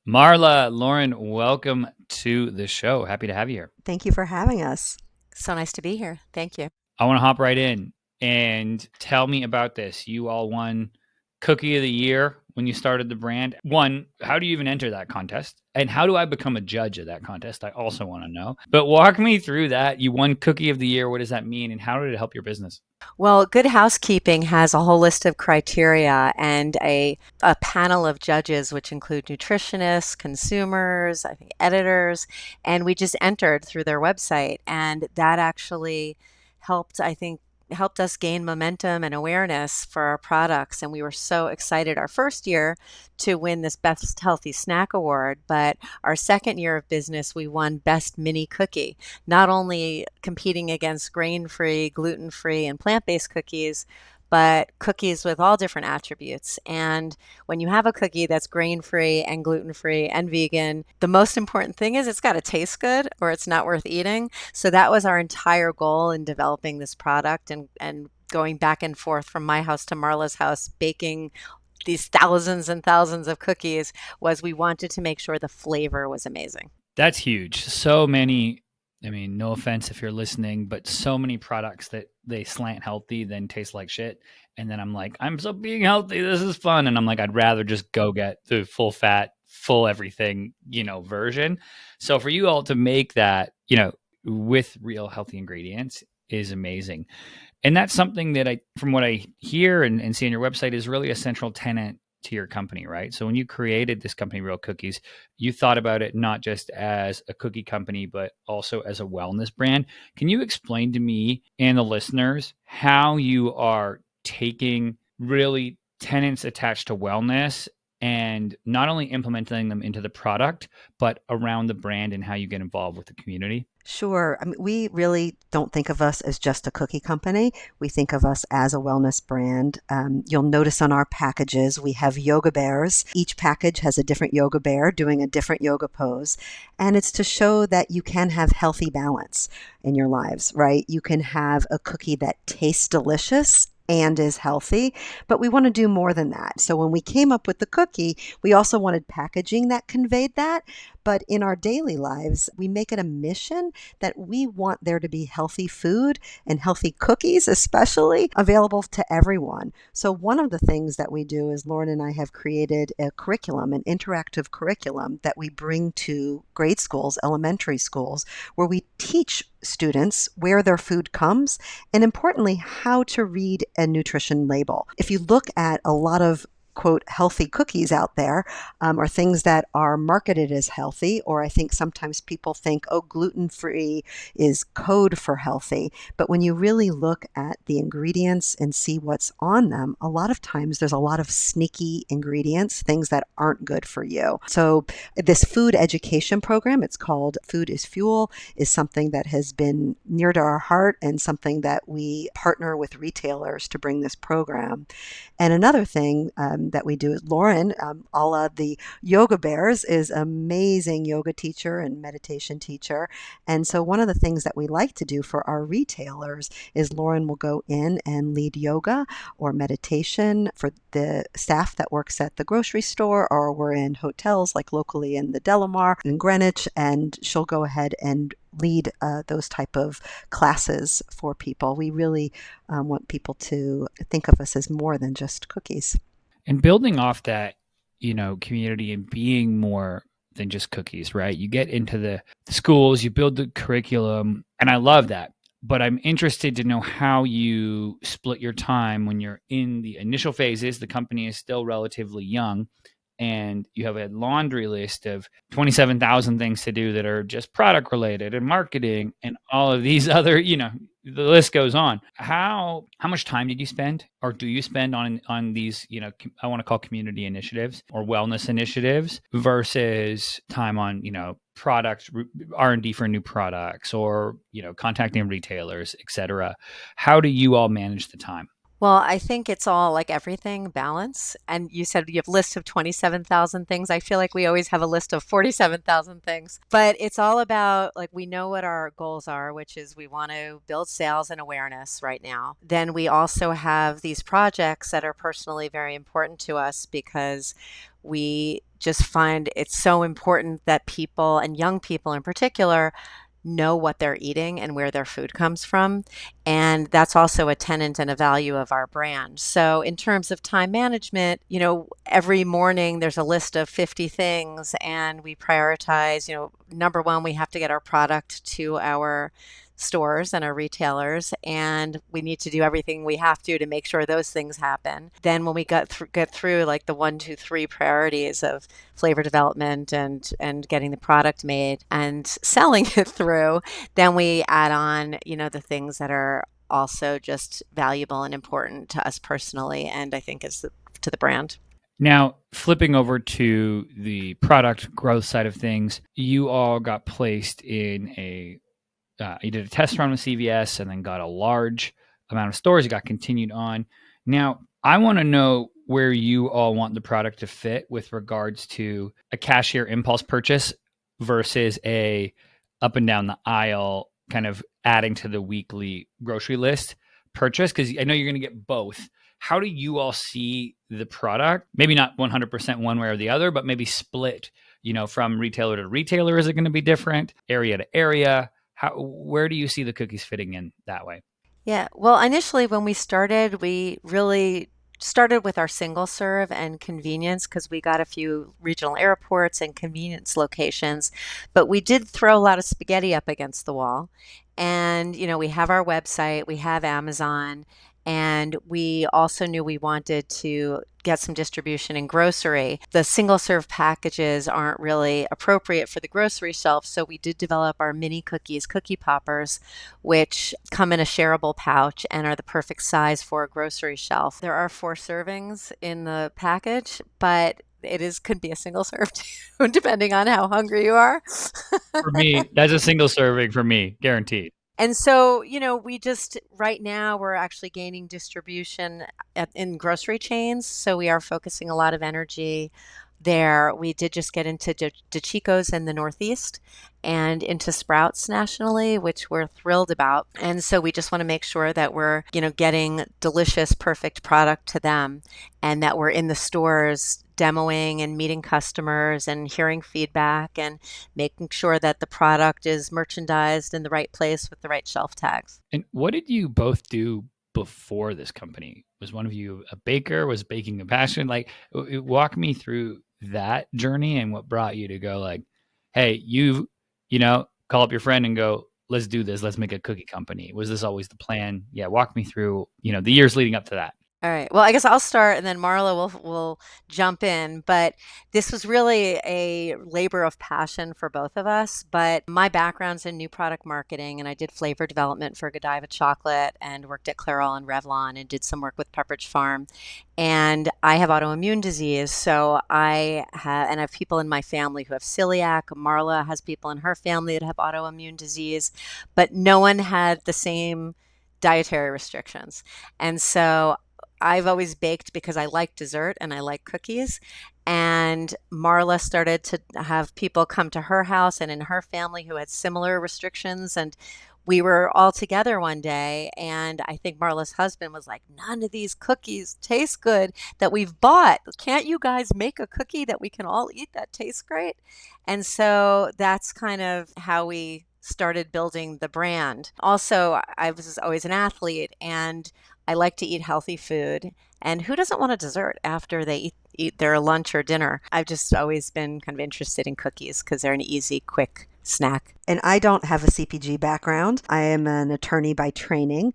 Marla, Lauren, welcome to the show. Happy to have you here. Thank you for having us. So nice to be here. Thank you. I want to hop right in and tell me about this. You all won Cookie of the Year when you started the brand. One, how do you even enter that contest? And how do I become a judge of that contest? I also want to know. But walk me through that. You won Cookie of the Year. What does that mean? And how did it help your business? Well, Good Housekeeping has a whole list of criteria and a panel of judges, which include nutritionists, consumers, I think editors, and we just entered through their website. And that actually helped us gain momentum and awareness for our products. And we were so excited our first year to win this Best Healthy Snack Award. But our second year of business, we won Best Mini Cookie, not only competing against grain-free, gluten-free, and plant-based cookies, but cookies with all different attributes. And when you have a cookie that's grain-free and gluten-free and vegan, the most important thing is it's got to taste good or it's not worth eating. So that was our entire goal in developing this product and going back and forth from my house to Marla's house, baking these thousands and thousands of cookies, was we wanted to make sure the flavor was amazing. That's huge. So many, I mean, no offense if you're listening, but so many products that they slant healthy then taste like shit. And then I'm like, I'm so being healthy. This is fun. And I'm like, I'd rather just go get the full fat, full everything, version. So for you all to make that, with real healthy ingredients is amazing. And that's something that from what I hear and see on your website, is really a central tenet to your company, right? So when you created this company, Real Cookies, you thought about it not just as a cookie company, but also as a wellness brand. Can you explain to me and the listeners how you are taking really tenets attached to wellness and not only implementing them into the product, but around the brand and how you get involved with the community? Sure. I mean, we really don't think of us as just a cookie company. We think of us as a wellness brand. You'll notice on our packages, we have yoga bears. Each package has a different yoga bear doing a different yoga pose. And it's to show that you can have healthy balance in your lives, right? You can have a cookie that tastes delicious and is healthy, but we want to do more than that. So when we came up with the cookie, we also wanted packaging that conveyed that. But in our daily lives, we make it a mission that we want there to be healthy food and healthy cookies, especially available to everyone. So one of the things that we do is Lauren and I have created a curriculum, an interactive curriculum that we bring to grade schools, elementary schools, where we teach students where their food comes and importantly, how to read a nutrition label. If you look at a lot of quote healthy cookies out there, or things that are marketed as healthy, or I think sometimes people think, oh, gluten-free is code for healthy. But when you really look at the ingredients and see what's on them, a lot of times there's a lot of sneaky ingredients, things that aren't good for you. So this food education program, it's called Food is Fuel, is something that has been near to our heart and something that we partner with retailers to bring this program. And another thing that we do is Lauren, a la the Yoga Bears, is amazing yoga teacher and meditation teacher. And so one of the things that we like to do for our retailers is Lauren will go in and lead yoga or meditation for the staff that works at the grocery store, or we're in hotels like locally in the Delamar in Greenwich, and she'll go ahead and lead those type of classes for people. We really want people to think of us as more than just cookies. And building off that, community and being more than just cookies, right? You get into the schools, you build the curriculum, and I love that. But I'm interested to know how you split your time when you're in the initial phases. The company is still relatively young, and you have a laundry list of 27,000 things to do that are just product related and marketing and all of these other, the list goes on. How much time did you spend or do you spend on these, I want to call community initiatives or wellness initiatives versus time on, product R&D for new products or, contacting retailers, et cetera? How do you all manage the time? Well, I think it's all like everything, balance. And you said you have a list of 27,000 things. I feel like we always have a list of 47,000 things. But it's all about like we know what our goals are, which is we want to build sales and awareness right now. Then we also have these projects that are personally very important to us because we just find it's so important that people, and young people in particular, know what they're eating and where their food comes from. And that's also a tenant and a value of our brand. So, in terms of time management, every morning there's a list of 50 things, and we prioritize, number one, we have to get our product to our stores and our retailers, and we need to do everything we have to make sure those things happen. Then when we get through like the one, two, three priorities of flavor development and getting the product made and selling it through, then we add on, the things that are also just valuable and important to us personally, and I think to the brand. Now, flipping over to the product growth side of things, you all got placed in you did a test run with CVS and then got a large amount of stores. You got continued on. Now, I want to know where you all want the product to fit with regards to a cashier impulse purchase versus a up and down the aisle kind of adding to the weekly grocery list purchase, because I know you're going to get both. How do you all see the product? Maybe not 100% one way or the other, but maybe split, from retailer to retailer. Is it going to be different? Area to area? Where do you see the cookies fitting in that way? Yeah, well, initially when we started, we really started with our single serve and convenience because we got a few regional airports and convenience locations, but we did throw a lot of spaghetti up against the wall. And, we have our website, we have Amazon, and we also knew we wanted to get some distribution in grocery. The single serve packages aren't really appropriate for the grocery shelf, so we did develop our mini cookies, cookie poppers, which come in a shareable pouch and are the perfect size for a grocery shelf. There are 4 servings in the package, but could be a single serve too, depending on how hungry you are. For me, that's a single serving for me, guaranteed. And so, we just right now we're actually gaining distribution in grocery chains. So we are focusing a lot of energy there. We did just get into DeChico's in the Northeast and into Sprouts nationally, which we're thrilled about. And so we just want to make sure that we're, getting delicious, perfect product to them, and that we're in the stores demoing and meeting customers and hearing feedback and making sure that the product is merchandised in the right place with the right shelf tags. And what did you both do before this company? Was one of you a baker? Was baking a passion? Like, walk me through that journey and what brought you to go like, hey, call up your friend and go, let's do this. Let's make a cookie company. Was this always the plan? Yeah, walk me through, the years leading up to that. All right. Well, I guess I'll start and then Marla will jump in. But this was really a labor of passion for both of us. But my background's in new product marketing, and I did flavor development for Godiva chocolate and worked at Clairol and Revlon and did some work with Pepperidge Farm. And I have autoimmune disease, so I have people in my family who have celiac. Marla has people in her family that have autoimmune disease, but no one had the same dietary restrictions. And so I've always baked because I like dessert and I like cookies. And Marla started to have people come to her house and in her family who had similar restrictions. And we were all together one day. And I think Marla's husband was like, none of these cookies taste good that we've bought. Can't you guys make a cookie that we can all eat that tastes great? And so that's kind of how we started building the brand. Also, I was always an athlete and I like to eat healthy food. And who doesn't want a dessert after they eat their lunch or dinner? I've just always been kind of interested in cookies because they're an easy, quick snack. And I don't have a CPG background. I am an attorney by training.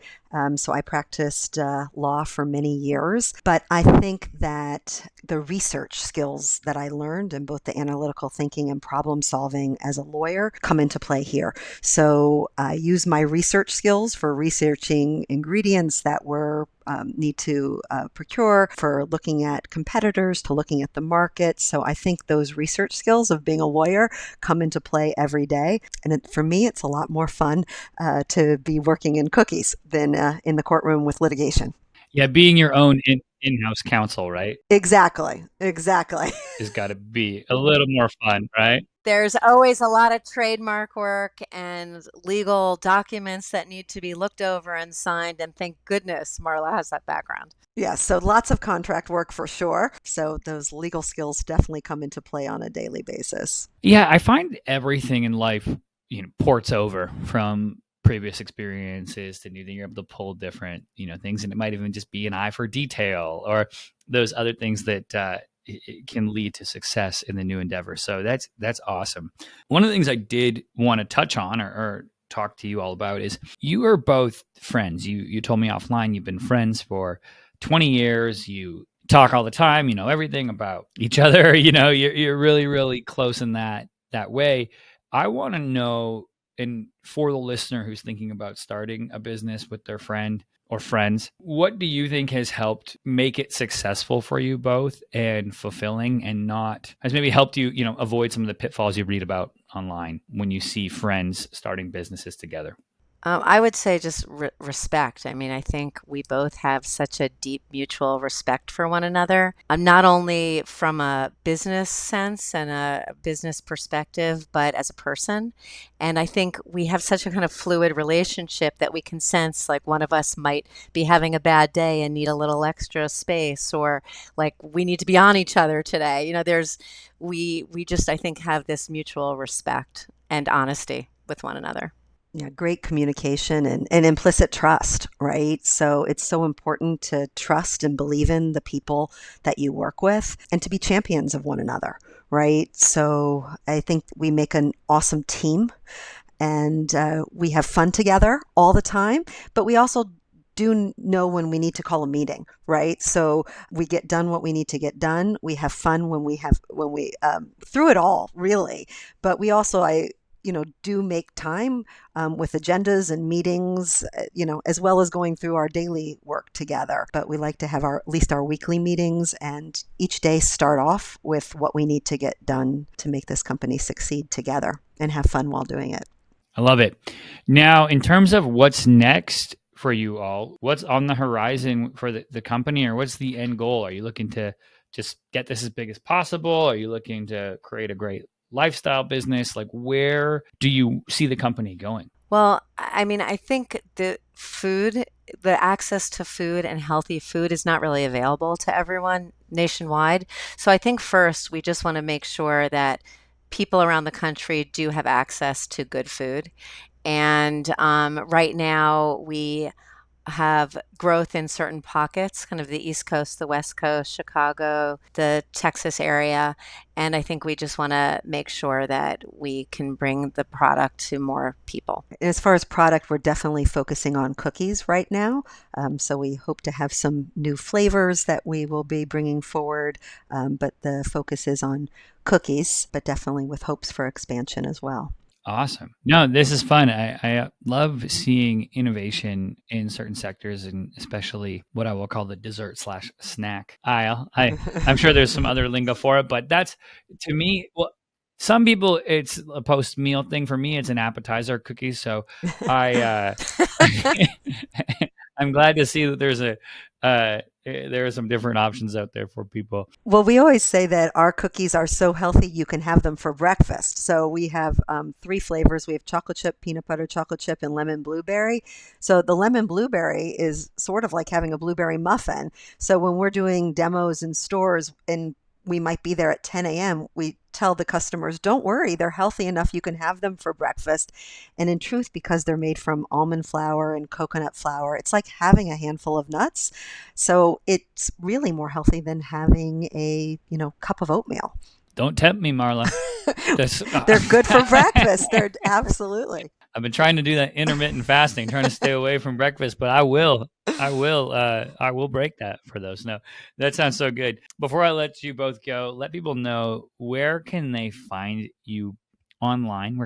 So I practiced law for many years. But I think that the research skills that I learned and both the analytical thinking and problem solving as a lawyer come into play here. So I use my research skills for researching ingredients that were need to procure, for looking at competitors, to looking at the market. So I think those research skills of being a lawyer come into play every day. And for me, it's a lot more fun to be working in cookies than in the courtroom with litigation. Yeah, being your own in-house counsel, right? Exactly. Has got to be a little more fun, right? There's always a lot of trademark work and legal documents that need to be looked over and signed. And thank goodness Marla has that background. Yeah, so lots of contract work for sure. So those legal skills definitely come into play on a daily basis. Yeah, I find everything in life, ports over from previous experiences to new thing. You're able to pull different, things, and it might even just be an eye for detail or those other things that it can lead to success in the new endeavor. So that's awesome. One of the things I did want to touch on or talk to you all about is you are both friends. You told me offline you've been friends for 20 years. You talk all the time, you know everything about each other, you're really, really close in that way. I want to know, and for the listener who's thinking about starting a business with their friend or friends, what do you think has helped make it successful for you both and fulfilling, and not has maybe helped you, avoid some of the pitfalls you read about online when you see friends starting businesses together? I would say just respect. I mean, I think we both have such a deep mutual respect for one another, not only from a business sense and a business perspective, but as a person. And I think we have such a kind of fluid relationship that we can sense like one of us might be having a bad day and need a little extra space, or like we need to be on each other today. We just, I think, have this mutual respect and honesty with one another. Yeah, great communication and implicit trust, right? So it's so important to trust and believe in the people that you work with and to be champions of one another, right? So I think we make an awesome team, and we have fun together all the time, but we also do know when we need to call a meeting, right? So we get done what we need to get done. We have fun when we through it all, really. But we also, do make time with agendas and meetings, as well as going through our daily work together. But we like to have at least our weekly meetings, and each day start off with what we need to get done to make this company succeed together and have fun while doing it. I love it. Now, in terms of what's next for you all, what's on the horizon for the company, or what's the end goal? Are you looking to just get this as big as possible? Are you looking to create a great lifestyle business? Like, where do you see the company going? Well, I mean, I think the access to food and healthy food is not really available to everyone nationwide. So I think first we just want to make sure that people around the country do have access to good food. And right now we have growth in certain pockets, kind of the East Coast, the West Coast, Chicago, the Texas area. And I think we just want to make sure that we can bring the product to more people. As far as product, we're definitely focusing on cookies right now. So we hope to have some new flavors that we will be bringing forward. But the focus is on cookies, but definitely with hopes for expansion as well. Awesome. No, this is fun. I love seeing innovation in certain sectors, and especially what I will call the dessert/snack aisle. I'm sure there's some other lingo for it, but that's, to me, well, some people it's a post meal thing. For me, it's an appetizer cookie. So I I'm glad to see that there are some different options out there for people. Well, we always say that our cookies are so healthy you can have them for breakfast. So we have three flavors. We have chocolate chip, peanut butter chocolate chip, and lemon blueberry. So the lemon blueberry is sort of like having a blueberry muffin. So when we're doing demos in stores and we might be there at 10 a.m., we tell the customers, don't worry, they're healthy enough. You can have them for breakfast. And in truth, because they're made from almond flour and coconut flour, it's like having a handful of nuts. So it's really more healthy than having a, cup of oatmeal. Don't tempt me, Marla. They're good for breakfast. They're absolutely. I've been trying to do that intermittent fasting, trying to stay away from breakfast, but I will break that for those. No, that sounds so good. Before I let you both go, let people know, where can they find you online,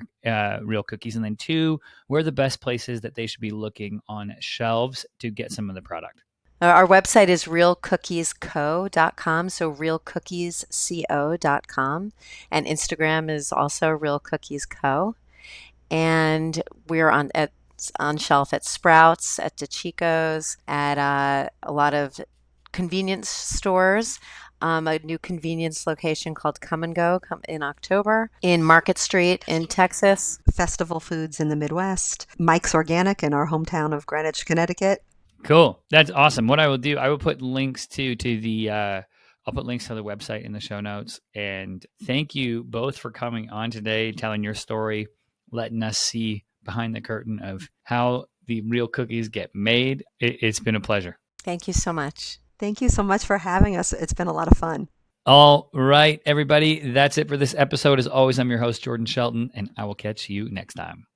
Real Cookies, and then two, where are the best places that they should be looking on shelves to get some of the product? Our website is realcookiesco.com, so realcookiesco.com, and Instagram is also Real Cookies Co. And we're on shelf at Sprouts, at DeChico's, at a lot of convenience stores. a new convenience location called Come and Go in October in Market Street in Texas. Festival Foods in the Midwest, Mike's Organic in our hometown of Greenwich, Connecticut. Cool. That's awesome. What I will do, I will put links to the I'll put links to the website in the show notes. And thank you both for coming on today, telling your story, letting us see behind the curtain of how the real cookies get made. It's been a pleasure. Thank you so much. Thank you so much for having us. It's been a lot of fun. All right, everybody. That's it for this episode. As always, I'm your host, Jordan Shelton, and I will catch you next time.